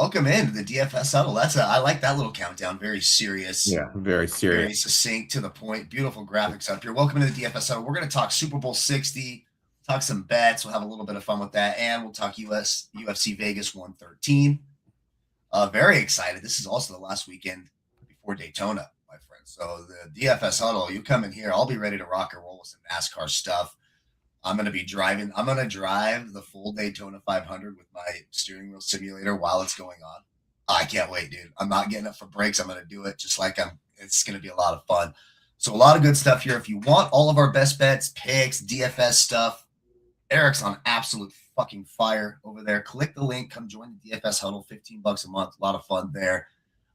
welcome in to the DFS Huddle. I like that little countdown. Very serious. Yeah, very serious. Very succinct, to the point. Beautiful graphics up here. Welcome to the DFS Huddle. We're going to talk Super Bowl 60, talk some bets. We'll have a little bit of fun with that, and we'll talk UFC Vegas 113. Very excited. This is also the last weekend before Daytona, my friend. So the DFS Huddle, you come in here, I'll be ready to rock and roll with some NASCAR stuff. I'm going to be driving. I'm going to drive the full Daytona 500 with my steering wheel simulator while it's going on. I can't wait, dude. I'm not getting up for breaks. I'm going to do it just like it's going to be a lot of fun. So a lot of good stuff here. If you want all of our best bets, picks, DFS stuff, Erik's on absolute fucking fire over there. Click the link. Come join the DFS Huddle. $15 a month. A lot of fun there.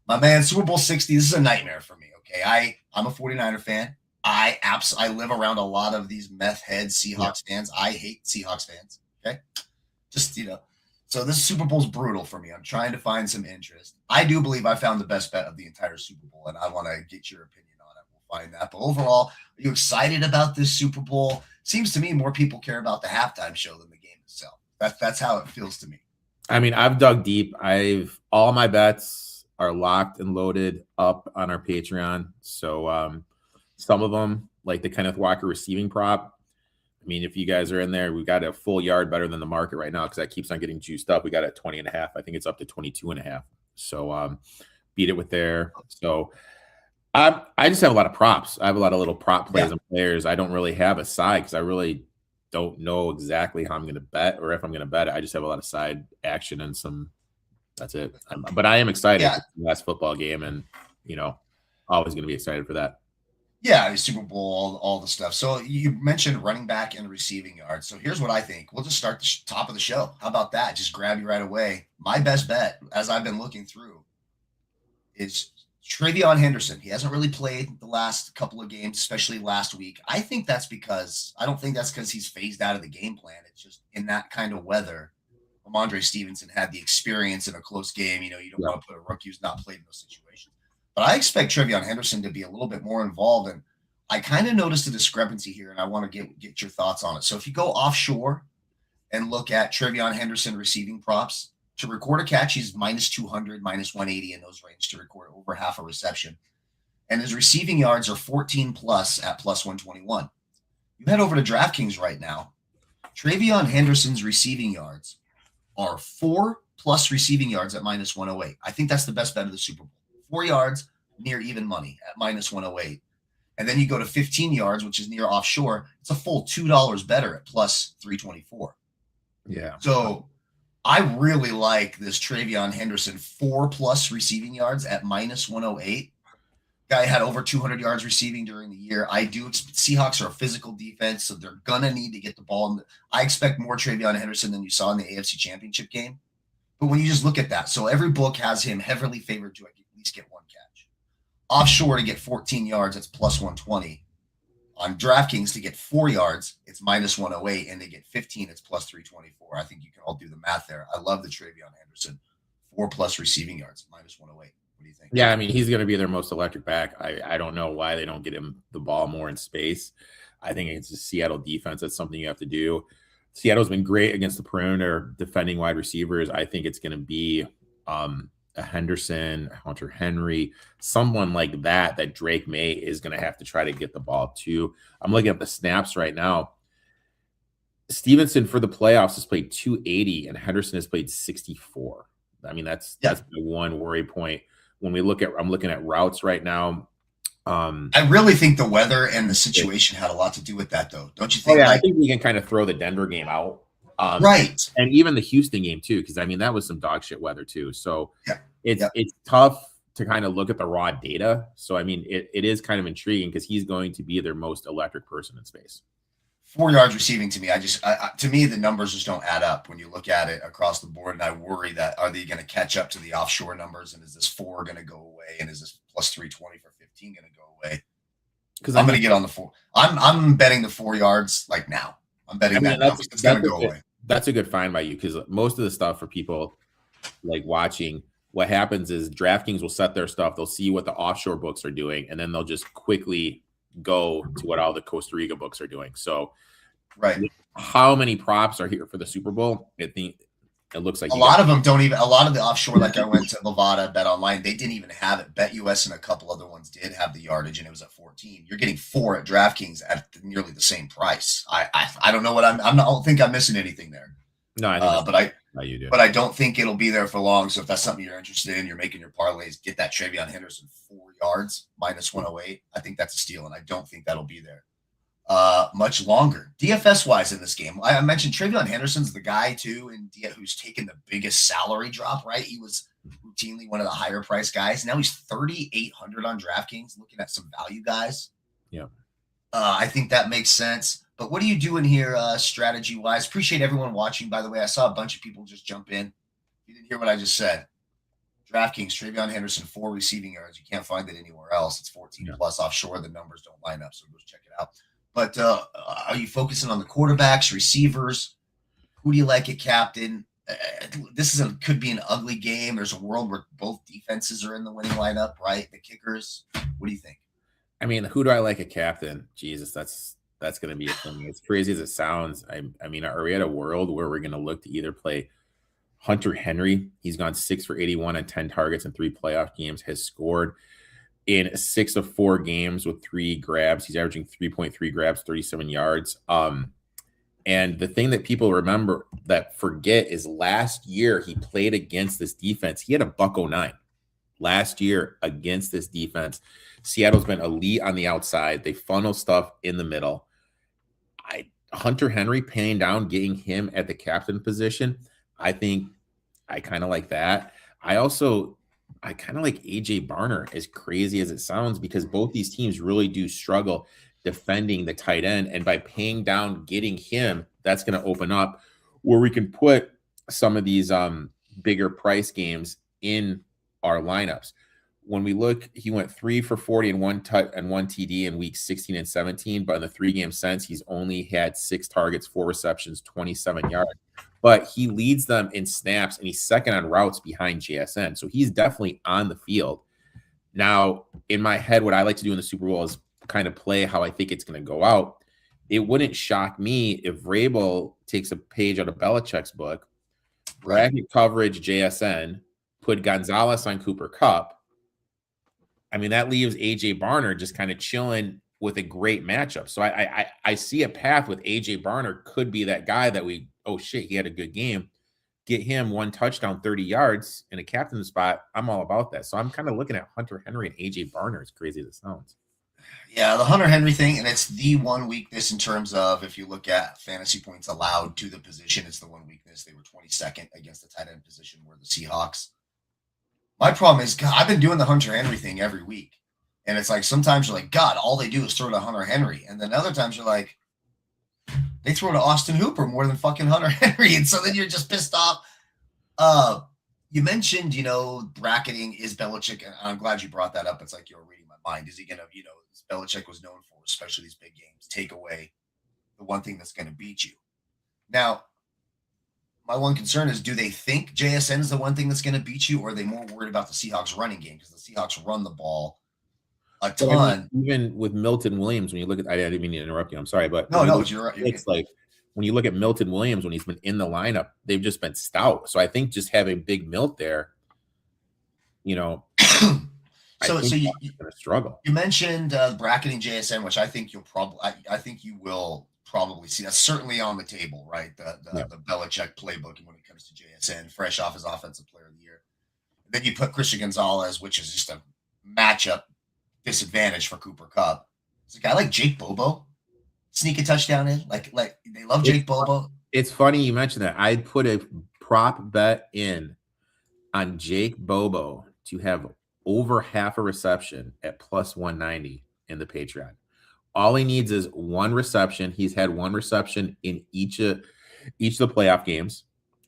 My man, Super Bowl 60. This is a nightmare for me, okay? I'm a 49er fan. I live around a lot of these meth head Seahawks fans. I hate Seahawks fans. Okay. Just, so this Super Bowl's brutal for me. I'm trying to find some interest. I do believe I found the best bet of the entire Super Bowl, and I want to get your opinion on it. We'll find that. But overall, are you excited about this Super Bowl? Seems to me more people care about the halftime show than the game itself. That's how it feels to me. I mean, I've dug deep. All my bets are locked and loaded up on our Patreon. So, some of them, like the Kenneth Walker receiving prop. I mean, if you guys are in there, we've got a full yard better than the market right now because that keeps on getting juiced up. We got it at 20.5. I think it's up to 22.5. So beat it with there. So I just have a lot of props. I have a lot of little prop plays and players. I don't really have a side because I really don't know exactly how I'm going to bet or if I'm going to bet it. I just have a lot of side action and some. That's it. But I am excited for the last football game, and always going to be excited for that. Yeah, Super Bowl, all the stuff. So you mentioned running back and receiving yards. So here's what I think. We'll just start the top of the show. How about that? Just grab you right away. My best bet, as I've been looking through, is Travion Henderson. He hasn't really played the last couple of games, especially last week. I don't think that's because he's phased out of the game plan. It's just in that kind of weather, Ramondre Stevenson had the experience in a close game. You don't want to put a rookie who's not played in those situations. But I expect Travion Henderson to be a little bit more involved, and I kind of noticed a discrepancy here, and I want to get your thoughts on it. So if you go offshore and look at Travion Henderson receiving props, to record a catch, he's minus 200, minus 180 in those range to record over half a reception. And his receiving yards are 14 plus at plus 121. You head over to DraftKings right now. Travion Henderson's receiving yards are 4 plus receiving yards at minus 108. I think that's the best bet of the Super Bowl. 4 yards, near even money at minus 108. And then you go to 15 yards, which is near offshore. It's a full $2 better at plus 324. Yeah. So I really like this Travion Henderson 4 plus receiving yards at minus 108. Guy had over 200 yards receiving during the year. Seahawks are a physical defense, so they're going to need to get the ball. I expect more Travion Henderson than you saw in the AFC Championship game. But when you just look at that, so every book has him heavily favored to at least get one catch. Offshore to get 14 yards, it's plus 120. On DraftKings to get 4 yards, it's minus 108, and to get 15, it's plus 324. I think you can all do the math there. I love the Travion Henderson 4 plus receiving yards, minus 108. What do you think? Yeah, I mean, he's going to be their most electric back. I don't know why they don't get him the ball more in space. I think it's a Seattle defense. That's something you have to do. Seattle's been great against the perimeter defending wide receivers. I think it's going to be a Henderson, Hunter Henry, someone like that Drake May is going to have to try to get the ball to. I'm looking at the snaps right now. Stevenson for the playoffs has played 280 and Henderson has played 64. I mean, that's the one worry point. When I'm looking at routes right now. I really think the weather and the situation had a lot to do with that, though. Don't you think? I think we can kind of throw the Denver game out. Right. And even the Houston game, too, because, I mean, that was some dog shit weather, too. So it's tough to kind of look at the raw data. So, I mean, it is kind of intriguing because he's going to be their most electric person in space. 4 yards receiving to me, to me, the numbers just don't add up when you look at it across the board. And I worry that are they going to catch up to the offshore numbers? And is this 4 going to go away? And is this plus 320 for 15 going to go away? Because I'm going to get on the 4. I'm betting the 4 yards like now. I'm betting it's going to go away. That's a good find by you because most of the stuff for people like watching, what happens is DraftKings will set their stuff. They'll see what the offshore books are doing, and then they'll just quickly go to what all the Costa Rica books are doing. So, right, how many props are here for the Super Bowl? I think It looks like a lot of them don't even. A lot of the offshore, like I went to Bovada, Bet Online, they didn't even have it. Bet US and a couple other ones did have the yardage, and it was at 14. You're getting 4 at DraftKings at nearly the same price. I don't know what I don't think I'm missing anything there. No, I think you do. But I don't think it'll be there for long. So if that's something you're interested in, you're making your parlays, get that Travion Henderson 4 yards minus 108. I think that's a steal, and I don't think that'll be there much longer. DFS wise in this game, I mentioned Travion Henderson's the guy too, who's taken the biggest salary drop. Right, he was routinely one of the higher price guys. Now he's 3,800 on DraftKings. Looking at some value guys. Yeah, I think that makes sense. But what are you doing here, strategy wise? Appreciate everyone watching. By the way, I saw a bunch of people just jump in. If you didn't hear what I just said, DraftKings, Travion Henderson, 4 receiving yards. You can't find it anywhere else. It's 14 plus offshore. The numbers don't line up, so go check it out. But are you focusing on the quarterbacks, receivers? Who do you like at captain? This could be an ugly game. There's a world where both defenses are in the winning lineup, right? The kickers. What do you think? I mean, who do I like at captain? Jesus, that's going to be a thing. As crazy as it sounds, I mean, are we at a world where we're going to look to either play Hunter Henry? He's gone 6 for 81 on 10 targets in 3 playoff games, has scored in 6 of 4 games with 3 grabs. He's averaging 3.3 grabs, 37 yards. And the thing that people forget is last year he played against this defense. He had a $109 last year against this defense. Seattle's been elite on the outside. They funnel stuff in the middle. Hunter Henry paying down, getting him at the captain position. I think I kind of like that. I kind of like AJ Barner, as crazy as it sounds, because both these teams really do struggle defending the tight end. And by paying down, getting him, that's going to open up where we can put some of these bigger price games in our lineups. When we look, he went 3 for 40 and 1 TD in weeks 16 and 17, but in the 3 games since, he's only had 6 targets, 4 receptions, 27 yards. But he leads them in snaps, and he's second on routes behind JSN. So he's definitely on the field. Now, in my head, what I like to do in the Super Bowl is kind of play how I think it's going to go out. It wouldn't shock me if Vrabel takes a page out of Belichick's book, bracket coverage JSN, put Gonzalez on Cooper Kupp. I mean, that leaves AJ Barner just kind of chilling with a great matchup. So I see a path with AJ Barner could be that guy that he had a good game. Get him 1 touchdown, 30 yards in a captain spot. I'm all about that. So I'm kind of looking at Hunter Henry and AJ Barner, as crazy as it sounds. Yeah, the Hunter Henry thing, and it's the one weakness in terms of if you look at fantasy points allowed to the position, it's the one weakness. They were 22nd against the tight end position were the Seahawks. My problem is, God, I've been doing the Hunter Henry thing every week. And it's like, sometimes you're like, God, all they do is throw to Hunter Henry. And then other times you're like, they throw to Austin Hooper more than fucking Hunter Henry. And so then you're just pissed off. You mentioned, bracketing is Belichick. And I'm glad you brought that up. It's like you're reading my mind. Is he going to, Belichick was known for, especially these big games, take away the one thing that's going to beat you. Now, my one concern is, do they think JSN is the one thing that's going to beat you, or are they more worried about the Seahawks running game? Because the Seahawks run the ball a ton. Well, I mean, even with Milton Williams, when you look at, I didn't mean to interrupt you. I'm sorry, but you're right. It's like when you look at Milton Williams, when he's been in the lineup, they've just been stout. So I think just having Big Milt there, so you're going to struggle. You mentioned bracketing JSN, which I think you will probably see. That's certainly on the table, right? The Belichick playbook when it comes to JSN, fresh off his offensive player of the year. Then you put Christian Gonzalez, which is just a matchup disadvantage for Cooper Kupp. It's a guy like Jake Bobo sneak a touchdown in. Like they love Jake Bobo. It's funny you mentioned that. I'd put a prop bet in on Jake Bobo to have over half a reception at plus 190 in the Patreon. All he needs is 1 reception. He's had 1 reception in each of the playoff games.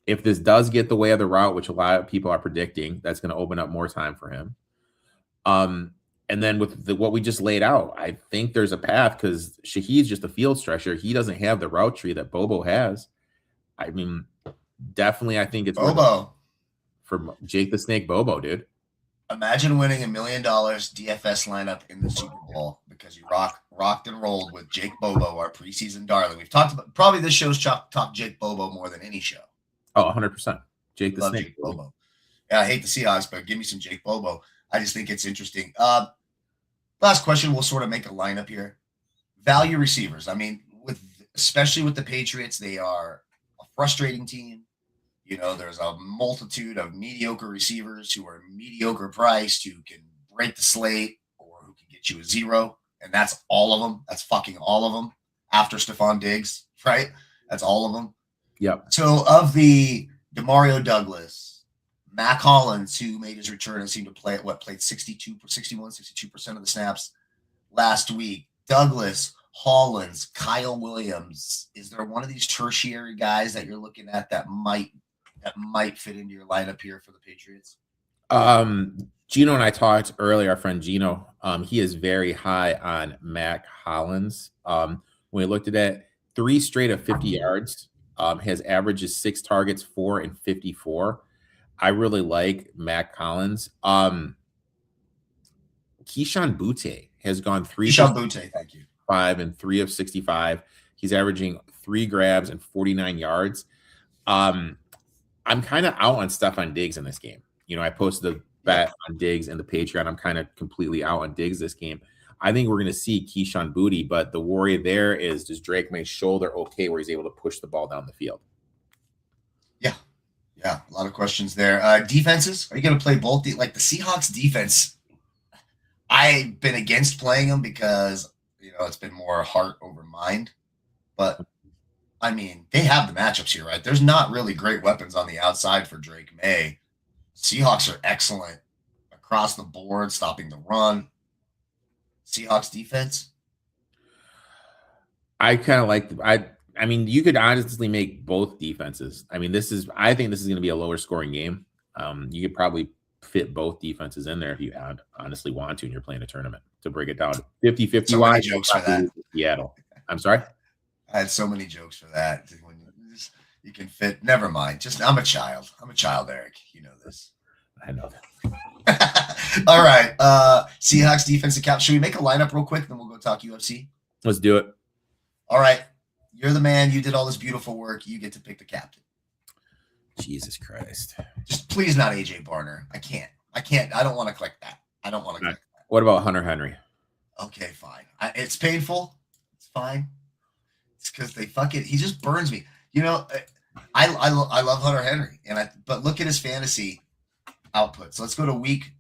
If this does get the way of the route, which a lot of people are predicting, that's going to open up more time for him. And then with what we just laid out, I think there's a path because Shaheed's just a field stretcher. He doesn't have the route tree that Bobo has. I mean, definitely, I think it's Bobo for Jake the Snake Bobo, dude. Imagine winning $1 million DFS lineup in the Super Bowl because you rocked and rolled with Jake Bobo, our preseason darling. We've talked about probably this show's talked Jake Bobo more than any show. Oh, 100%. Jake the Love Snake. Jake Bobo. Yeah, I hate the Seahawks, but give me some Jake Bobo. I just think it's interesting. Last question. We'll sort of make a lineup here. Value receivers. I mean, especially with the Patriots, they are a frustrating team. You know, there's a multitude of mediocre receivers who are mediocre priced, who can break the slate or who can get you a 0. And that's all of them. That's fucking all of them after Stephon Diggs, right? That's all of them. Yep. So of the Demario Douglas, Mac Hollins, who made his return and seemed to play at played 62% of the snaps last week. Douglas, Hollins, Kyle Williams. Is there one of these tertiary guys that you're looking at that might fit into your lineup here for the Patriots? Gino and I talked earlier, our friend Gino, he is very high on Mac Hollins. When we looked at it, 3 straight of 50 yards, his average is 6 targets, 4 and 54. I really like Mac Hollins. Keyshawn Butte has gone 3 Keyshawn Butte, thank you. 5 and 3 of 65. He's averaging 3 grabs and 49 yards. I'm kind of out on Stephon Diggs in this game. You know, I posted a bet on Diggs in the Patreon. I'm kind of completely out on Diggs this game. I think we're going to see Keyshawn Butte, but the worry there is, does Drake May's shoulder okay where he's able to push the ball down the field? Yeah, a lot of questions there. Defenses, are you going to play both? Like the Seahawks defense, I've been against playing them because, you know, it's been more heart over mind. But, I mean, they have the matchups here, right? There's not really great weapons on the outside for Drake May. Seahawks are excellent across the board, stopping the run. Seahawks defense? I kind of like I mean, you could honestly make both defenses. I mean, I think this is going to be a lower scoring game. You could probably fit both defenses in there if you honestly want to, and you're playing a tournament to break it down. 50-50 so wide jokes for that. Seattle. I'm sorry? I had so many jokes for that. When you can fit, never mind. I'm a child. Erik. You know this. I know that. All right. Seahawks defensive cap. Should we make a lineup real quick? Then we'll go talk UFC. Let's do it. All right. You're the man. You did all this beautiful work. You get to pick the captain. Jesus Christ. Just please not AJ Barner. I can't. I don't want to click that. I don't want to click that. What about Hunter Henry? Okay, fine. It's painful. It's fine. It's because they he just burns me. You know, I love Hunter Henry, but look at his fantasy outputs. Let's go to week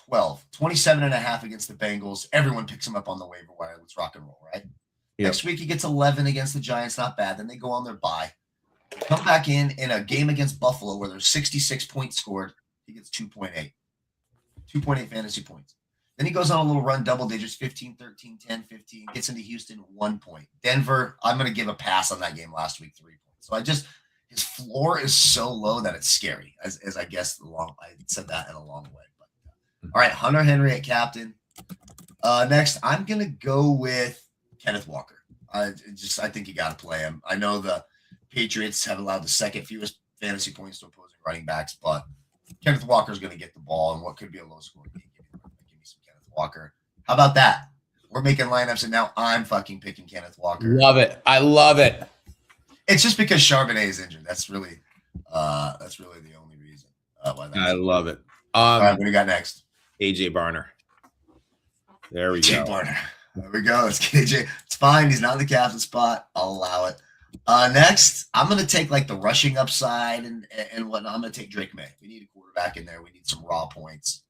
12, 27.5 against the Bengals. Everyone picks him up on the waiver wire. Let's rock and roll, right? Yep. Next week he gets 11 against the Giants. Not bad. Then they go on their bye. Come back in a game against Buffalo where there's 66 points scored. He gets 2.8. 2.8 fantasy points. Then he goes on a little run, double digits, 15, 13, 10, 15. Gets into Houston, 1 point. Denver, I'm going to give a pass on that game last week, 3 points. So his floor is so low that it's scary, as I guess I said that in a long way. But all right, Hunter Henry at captain. Next, I'm going to go with Kenneth Walker. I think you got to play him. I know the Patriots have allowed the second fewest fantasy points to opposing running backs, but Kenneth Walker is going to get the ball in what could be a low scoring game. Give me some Kenneth Walker. How about that? We're making lineups, and now I'm fucking picking Kenneth Walker. Love it. I love it. It's just because Charbonnet is injured. That's really the only reason why. I love it. All right, what do you got next? AJ Barner. There we AJ go. Barner. There we go. It's AJ. It's fine. He's not in the captain spot. I'll allow it. Next, I'm going to take like the rushing upside and whatnot. I'm going to take Drake May. We need a quarterback in there. We need some raw points.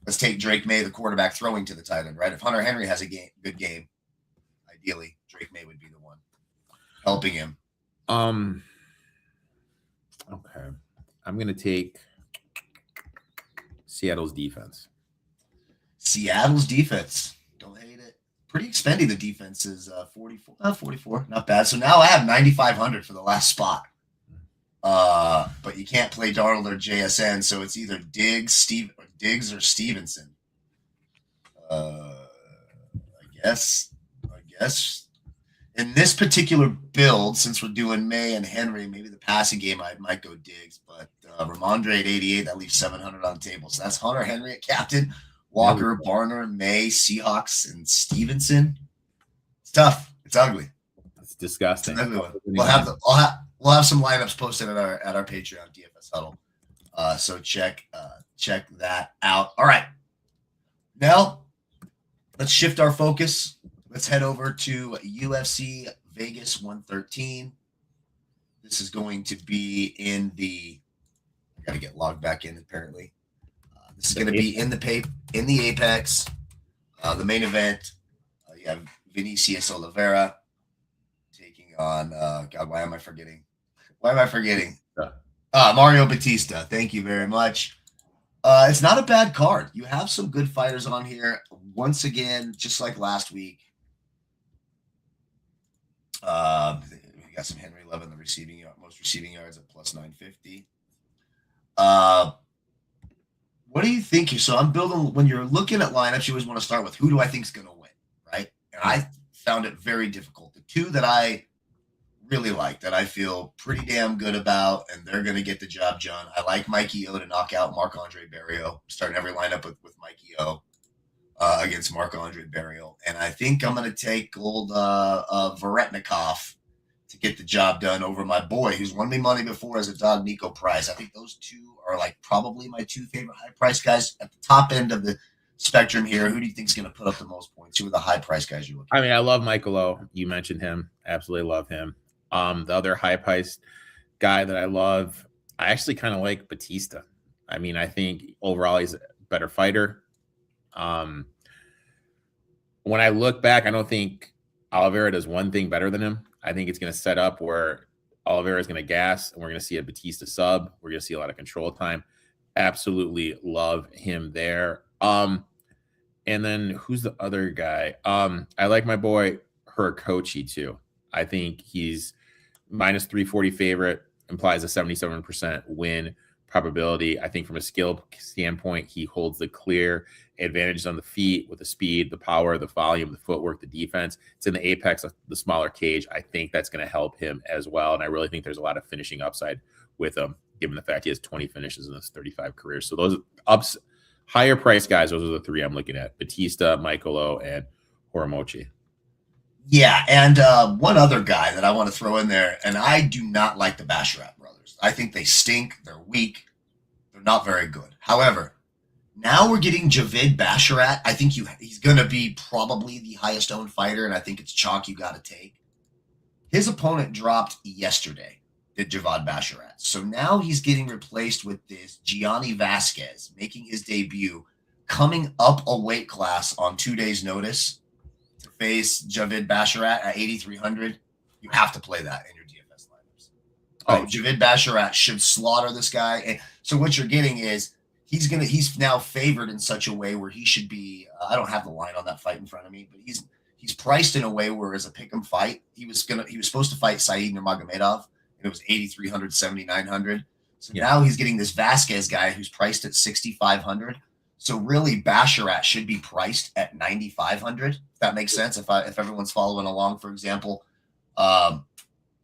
Let's take Drake May, the quarterback, throwing to the tight end, right? If Hunter Henry has a good game, ideally, Drake May would be the one helping him. Okay. I'm going to take Seattle's defense. Seattle's defense. Don't hate it. Pretty expendy. The defense is 44. Not bad. So now I have 9,500 for the last spot. But you can't play Darnold or JSN, so it's either Diggs or Stevenson. I guess in this particular build, since we're doing May and Henry, maybe the passing game I might go Diggs, but Ramondre at 88, that leaves 700 on the table. So that's Hunter Henry at captain, Walker, Barner, May, Seahawks, and Stevenson. It's tough. It's ugly. It's disgusting. It's an ugly one. We'll have some lineups posted at our Patreon, DFS Huddle. So check that out. All right. Now, let's shift our focus. Let's head over to UFC Vegas 113. This is going to be in the. I got to get logged back in. Apparently, this is going to be in the Apex, the main event. You have Vinicius Oliveira taking on. God, why am I forgetting? Mario Batista. Thank you very much. It's not a bad card. You have some good fighters on here. Once again, just like last week. We got some Henry Levin, the most receiving yards at plus 950. What do you think? So I'm building, when you're looking at lineups, you always want to start with who do I think is going to win, right? And I found it very difficult. The two that I really like, that I feel pretty damn good about, and they're going to get the job done. I like Mikey O to knock out Marc-Andre Barrios. Starting every lineup with Mikey O against Marc-Andre Barrios. And I think I'm going to take old Varetnikov to get the job done over my boy, who's won me money before as a dog, Nico Price. I think those two are like probably my two favorite high price guys at the top end of the spectrum here. Who do you think is going to put up the most points? Who are the high price guys you're looking at? I mean, I love Michael O. You mentioned him. Absolutely love him. The other high priced guy that I love, I actually kind of like Batista. I mean, I think overall he's a better fighter. When I look back, I don't think Oliveira does one thing better than him. I think it's going to set up where Oliveira is going to gas, and we're going to see a Batista sub. We're going to see a lot of control time. Absolutely love him there. And then who's the other guy? I like my boy Hurakochi too. I think he's minus 340 favorite, implies a 77% win probability. I think from a skill standpoint, he holds the clear advantages on the feet with the speed, the power, the volume, the footwork, the defense. It's in the apex of the smaller cage. I think that's going to help him as well. And I really think there's a lot of finishing upside with him, given the fact he has 20 finishes in his 35 careers. So those higher price guys, those are the three I'm looking at: Batista, Michael O, and Huramochi. Yeah, and one other guy that I want to throw in there, and I do not like the Basharat brothers. I think they stink. They're weak. They're not very good. However, now we're getting Javid Basharat. I think he's going to be probably the highest owned fighter, and I think it's chalk you got to take. His opponent dropped yesterday, did Javad Basharat. So now he's getting replaced with this Gianni Vasquez, making his debut, coming up a weight class on 2 days' notice to face Javid Basharat at 8,300. You have to play that in your DFS lineups. Oh, Javid Basharat should slaughter this guy. And so what you're getting is he's now favored in such a way where he should be. I don't have the line on that fight in front of me, but he's priced in a way where as a pick'em fight, he was supposed to fight Said Nurmagomedov, and it was 8,300, 7,900. So now he's getting this Vasquez guy who's priced at 6,500. So really, Basharat should be priced at 9,500. If that makes sense. If everyone's following along, for example, what's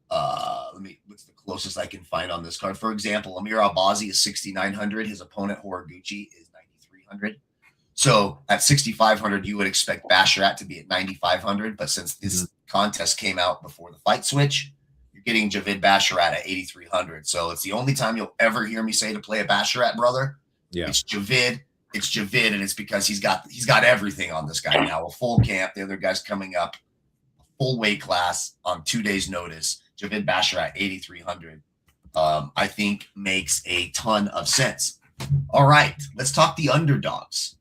the closest I can find on this card? For example, Amir Albazi is 6,900. His opponent Horiguchi is 9,300. So at 6,500, you would expect Basharat to be at 9,500. But since this contest came out before the fight switch, you're getting Javid Basharat at 8,300. So it's the only time you'll ever hear me say to play a Basharat brother. Yeah, it's Javid. It's Javid, and it's because he's got everything on this guy now. A full camp. The other guy's coming up, a full weight class on 2 days' notice. Javid Basharat, 8,300. I think makes a ton of sense. All right, let's talk the underdogs.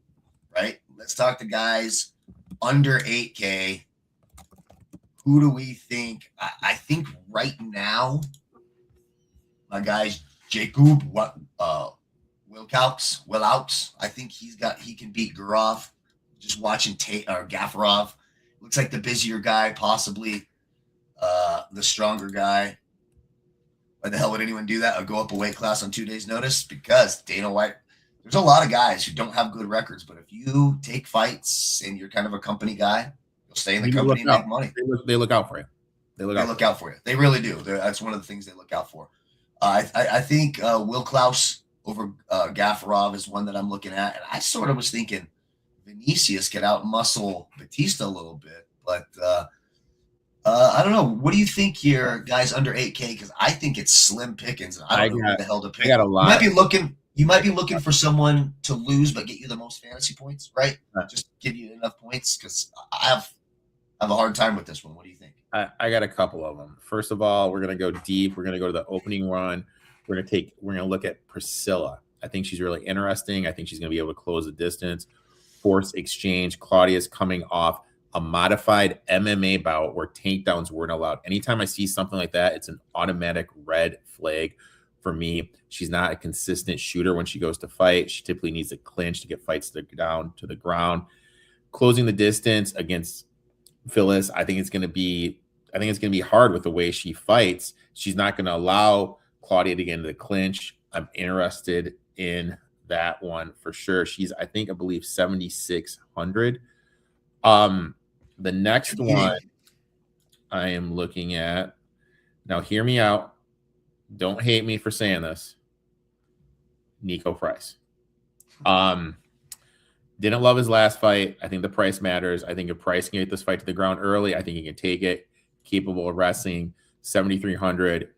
Right, let's talk the guys under 8K. Who do we think? I think right now, my guys, Jacob Wilkaux. I think he can beat Gurov. Just watching Gafarov. Looks like the busier guy, possibly the stronger guy. Why the hell would anyone do that or go up a weight class on 2 days' notice? Because Dana White, there's a lot of guys who don't have good records, but if you take fights and you're kind of a company guy, you'll stay in the company and make money. They look out for you. They look out for you. They really do. That's one of the things they look out for. I think Wilkaux over Gafarov is one that I'm looking at. And I sort of was thinking Vinicius could outmuscle Batista a little bit. But I don't know. What do you think here, guys under 8K? Because I think it's slim pickings. And I don't know who the hell to pick. I got a lot. You might be looking You might be looking for someone to lose but get you the most fantasy points, right? Just give you enough points, because I have a hard time with this one. What do you think? I got a couple of them. First of all, we're gonna go deep. We're gonna go to the opening run. We're gonna look at Priscilla. I think she's really interesting. I think she's gonna be able to close the distance. Force exchange. Claudia's coming off a modified MMA bout where takedowns weren't allowed. Anytime I see something like that, it's an automatic red flag for me. She's not a consistent shooter when she goes to fight. She typically needs to clinch to get fights down to the ground. Closing the distance against Phyllis, I think it's going to be hard with the way she fights. She's not going to allow Claudia to get into the clinch. I'm interested in that one for sure. I believe 7,600. The next one I am looking at, now hear me out. Don't hate me for saying this. Nico Price. Didn't love his last fight. I think the price matters. I think if Price can get this fight to the ground early, I think he can take it. Capable of wrestling, 7,300.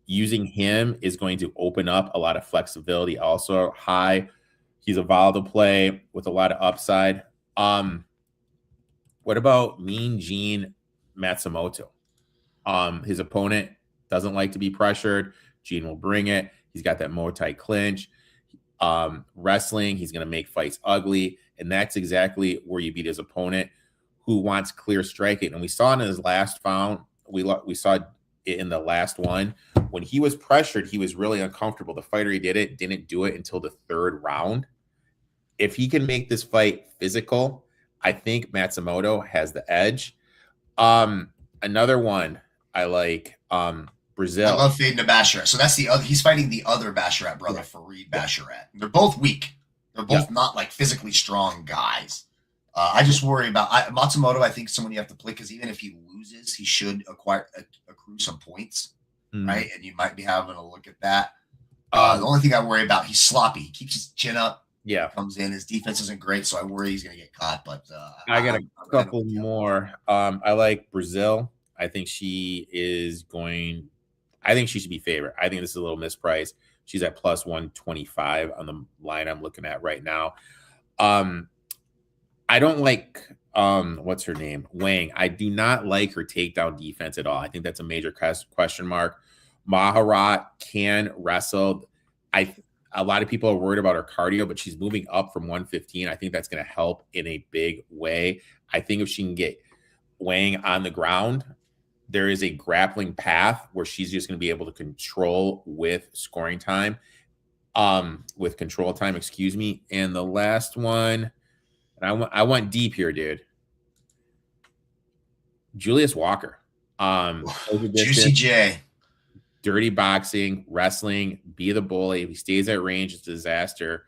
Using him is going to open up a lot of flexibility. Also high. He's a volatile play with a lot of upside. What about Mean Gene Matsumoto? His opponent doesn't like to be pressured. Gene will bring it. He's got that Muay Thai clinch. Wrestling, he's going to make fights ugly. And that's exactly where you beat his opponent, who wants clear striking. And we saw it in his last round. We saw it in the last one. When he was pressured, he was really uncomfortable. The fighter he didn't do it until the third round. If he can make this fight physical, I think Matsumoto has the edge. Another one I like, Brazil. I love fading to Basharat. So that's the other. He's fighting the other Basharat brother, Fareed Basharat. They're both weak. They're both not like physically strong guys. I just worry about Matsumoto. I think someone you have to play, because even if he loses, he should accrue some points, right? And you might be having a look at that. The only thing I worry about, he's sloppy. He keeps his chin up. Yeah, comes in. His defense isn't great, so I worry he's going to get caught. But I got a couple more. I like Brazil. I think she should be favorite. I think this is a little mispriced. She's at plus 125 on the line I'm looking at right now. I don't like what's her name? Wang. I do not like her takedown defense at all. I think that's a major question mark. Maharat can wrestle. A lot of people are worried about her cardio, but she's moving up from 115. I think that's going to help in a big way. I think if she can get Wang on the ground, there is a grappling path where she's just going to be able to control with scoring time, with control time, excuse me. And the last one, and I went deep here, dude. Julius Walker. Juicy J. Dirty boxing, wrestling, be the bully. If he stays at range, it's a disaster.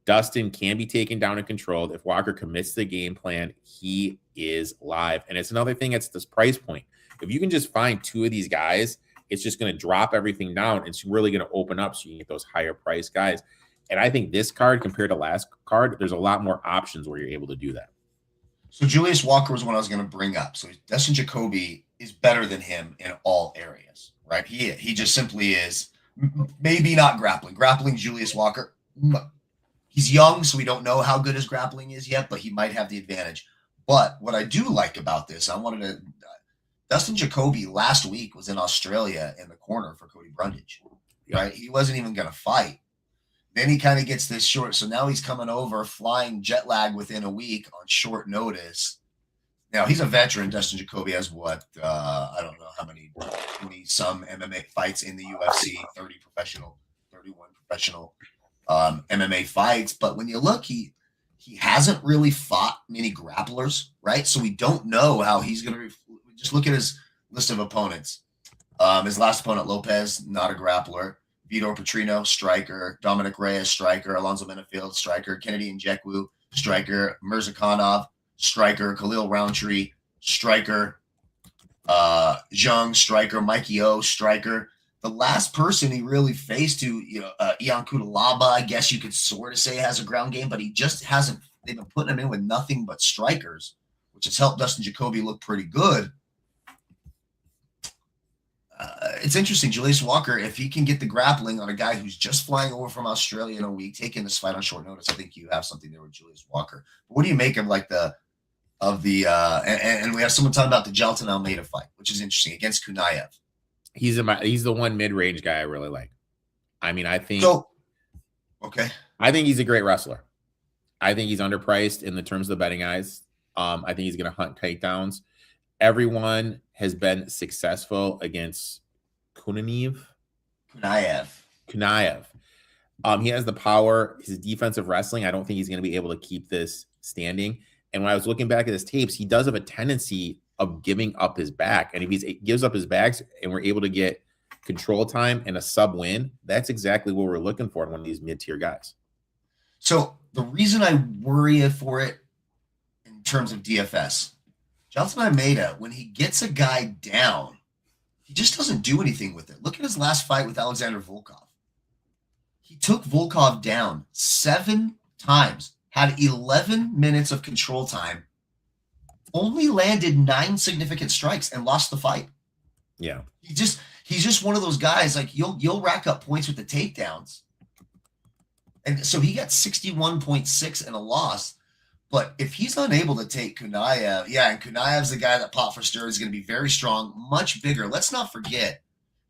Dustin can be taken down and controlled. If Walker commits to the game plan, he is live. And it's another thing, it's this price point. If you can just find two of these guys, it's just going to drop everything down. It's really going to open up so you can get those higher price guys. And I think this card compared to last card, there's a lot more options where you're able to do that. So Julius Walker was one I was going to bring up. So Dustin Jacoby is better than him in all areas, right? He just simply is. Maybe not grappling. Grappling, Julius Walker, he's young, so we don't know how good his grappling is yet, but he might have the advantage. But what I do like about this, Dustin Jacoby last week was in Australia in the corner for Cody Brundage, right? He wasn't even going to fight. Then he kind of gets this short. So now he's coming over, flying jet lag within a week on short notice. Now he's a veteran. Dustin Jacoby has I don't know how many, 20 some MMA fights in the UFC, 31 professional MMA fights. But when you look, he hasn't really fought many grapplers, right? So we don't know how he's going to just look at his list of opponents. His last opponent, Lopez, not a grappler. Vitor Petrino, striker. Dominic Reyes, striker. Alonzo Benefield, striker. Kennedy Nzechukwu, striker. Mirzakhanov, striker. Khalil Roundtree, striker. Zhang, striker. Mikey O, striker. The last person he really faced Ian Kudalaba, I guess you could sort of say has a ground game, but he just hasn't. They've been putting him in with nothing but strikers, which has helped Dustin Jacoby look pretty good. it's interesting. Julius Walker, if he can get the grappling on a guy who's just flying over from Australia in a week, taking this fight on short notice, I think you have something there with Julius Walker. But what do you make of like and we have someone talking about the Jailton Almeida fight, which is interesting, against Kunaev. He's the one mid-range guy I really like. I mean, I think he's a great wrestler. I think he's underpriced in the terms of the betting eyes. I think he's going to hunt takedowns. Everyone has been successful against Kunaev. He has the power. His defensive wrestling, I don't think he's going to be able to keep this standing. And when I was looking back at his tapes, he does have a tendency of giving up his back. And if he gives up his backs and we're able to get control time and a sub win, that's exactly what we're looking for in one of these mid-tier guys. So the reason I worry for it in terms of DFS, Jailton Almeida, when he gets a guy down, he just doesn't do anything with it. Look at his last fight with Alexander Volkov. He took Volkov down 7 times, had 11 minutes of control time, only landed 9 significant strikes, and lost the fight. Yeah. He's just one of those guys, like you'll rack up points with the takedowns. And so he got 61.6 and a loss. But if he's unable to take Kunaev, and Kunaev's the guy that Pot for Stir is going to be very strong, much bigger. Let's not forget,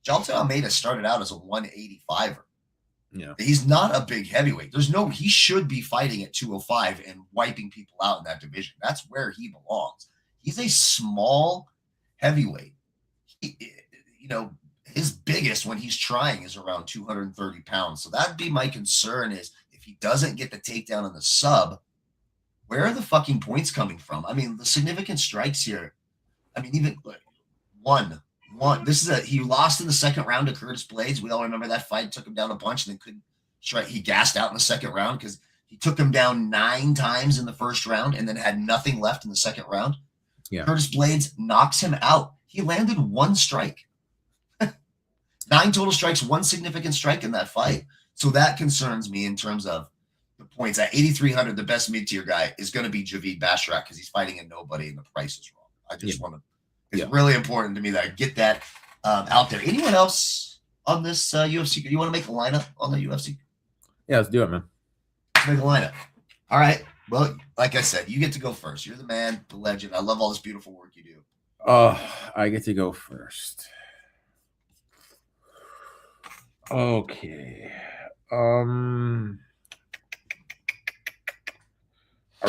Jailton Almeida started out as a 185er. Yeah. He's not a big heavyweight. He should be fighting at 205 and wiping people out in that division. That's where he belongs. He's a small heavyweight. His biggest when he's trying is around 230 pounds. So that'd be my concern, is if he doesn't get the takedown in the sub, where are the fucking points coming from? I mean, the significant strikes here. I mean, even one. He lost in the second round to Curtis Blades. We all remember that fight. Took him down a bunch and then couldn't strike. He gassed out in the second round because he took him down 9 times in the first round and then had nothing left in the second round. Yeah. Curtis Blades knocks him out. He landed 1 strike. 9 total strikes, 1 significant strike in that fight. So that concerns me in terms of the points. At 8,300, the best mid-tier guy is going to be Javid Basharat because he's fighting a nobody and the price is wrong. I just want to. It's really important to me that I get that out there. Anyone else on this UFC? You want to make a lineup on the UFC? Yeah, let's do it, man. Let's make a lineup. All right. Well, like I said, you get to go first. You're the man, the legend. I love all this beautiful work you do. I get to go first. Okay. Are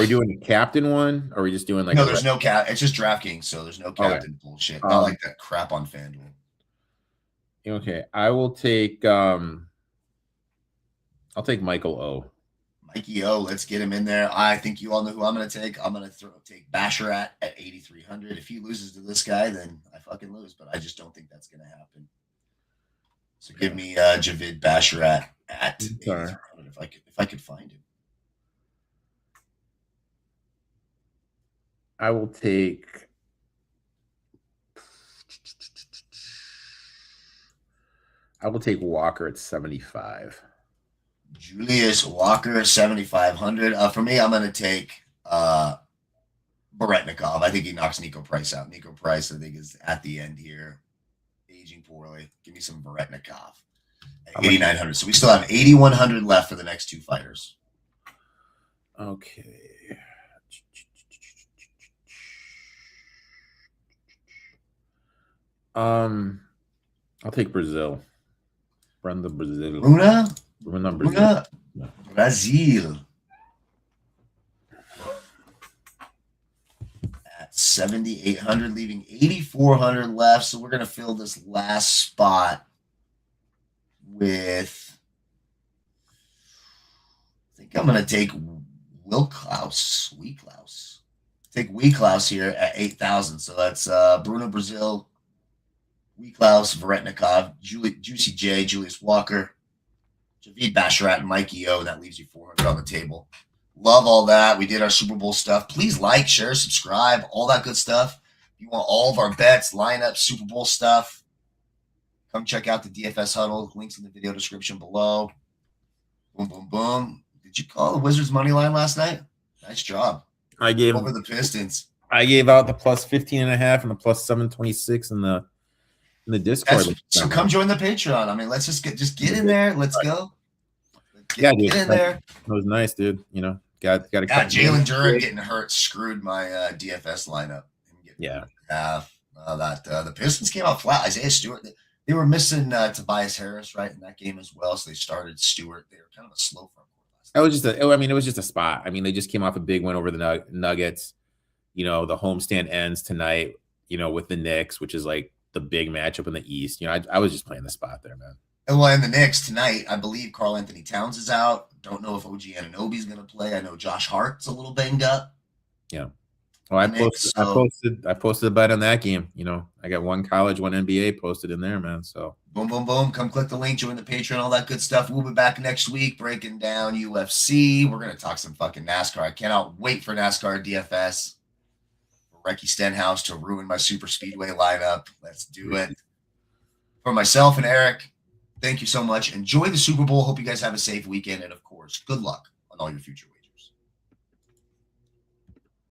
we doing the captain one? Or are we just doing like no? There's no cap. It's just DraftKings, so there's no captain bullshit. Not like that crap on FanDuel. Okay, I will take. I'll take Michael O. Mikey O. Let's get him in there. I think you all know who I'm going to take. I'm going to take Basharat at 8,300. If he loses to this guy, then I fucking lose. But I just don't think that's going to happen. So give me Javid Basharat at 8,300 if I could find him. I will take Walker at 75. Julius Walker, 7,500. For me, I'm going to take Baretnikov. I think he knocks Nico Price out. Nico Price, I think, is at the end here, aging poorly. Give me some Baretnikov at 8,900. So we still have 8,100 left for the next 2 fighters. Okay. I'll take Brazil. Brenda Brazil. Bruna Brazil. Brazil. At 7,800, leaving 8,400 left. So we're going to fill this last spot with, I think I'm going to take Weeklaus. Take Weeklaus here at 8,000. So that's Bruno Brazil, Weeklaus, Varetnikov, Juicy J, Julius Walker, Javid Basharat, and Mikey O. That leaves you 400 on the table. Love all that. We did our Super Bowl stuff. Please like, share, subscribe, all that good stuff. If you want all of our bets, lineups, Super Bowl stuff, come check out the DFS Huddle. Links in the video description below. Boom, boom, boom. Did you call the Wizards money line last night? Nice job. I gave over the Pistons. I gave out the plus 15.5 and the plus 726 and the in the Discord. So come join the Patreon. I mean, let's just get in there. Let's go. Dude, get in there. It was nice, dude. You know, got to. Yeah, Jalen Duren getting hurt screwed my DFS lineup. Yeah. The Pistons came out flat. Isaiah Stewart. They were missing Tobias Harris right in that game as well, so they started Stewart. They were kind of a slow front court. It was just a spot. I mean, they just came off a big win over the Nuggets. You know, the homestand ends tonight. You know, with the Knicks, which is like the big matchup in the East. You know, I was just playing the spot there, man. And well, in the Knicks tonight, I believe Karl Anthony Towns is out. Don't know if OG Anunoby is going to play. I know Josh Hart's a little banged up. Yeah. Well, I posted a bet on that game. You know, I got one college, one NBA posted in there, man. So boom, boom, boom. Come click the link, join the Patreon, all that good stuff. We'll be back next week breaking down UFC. We're going to talk some fucking NASCAR. I cannot wait for NASCAR DFS. For Recky Stenhouse to ruin my super speedway lineup. Let's do it. For myself and Erik, thank you so much. Enjoy the Super Bowl. Hope you guys have a safe weekend. And of course, good luck on all your future.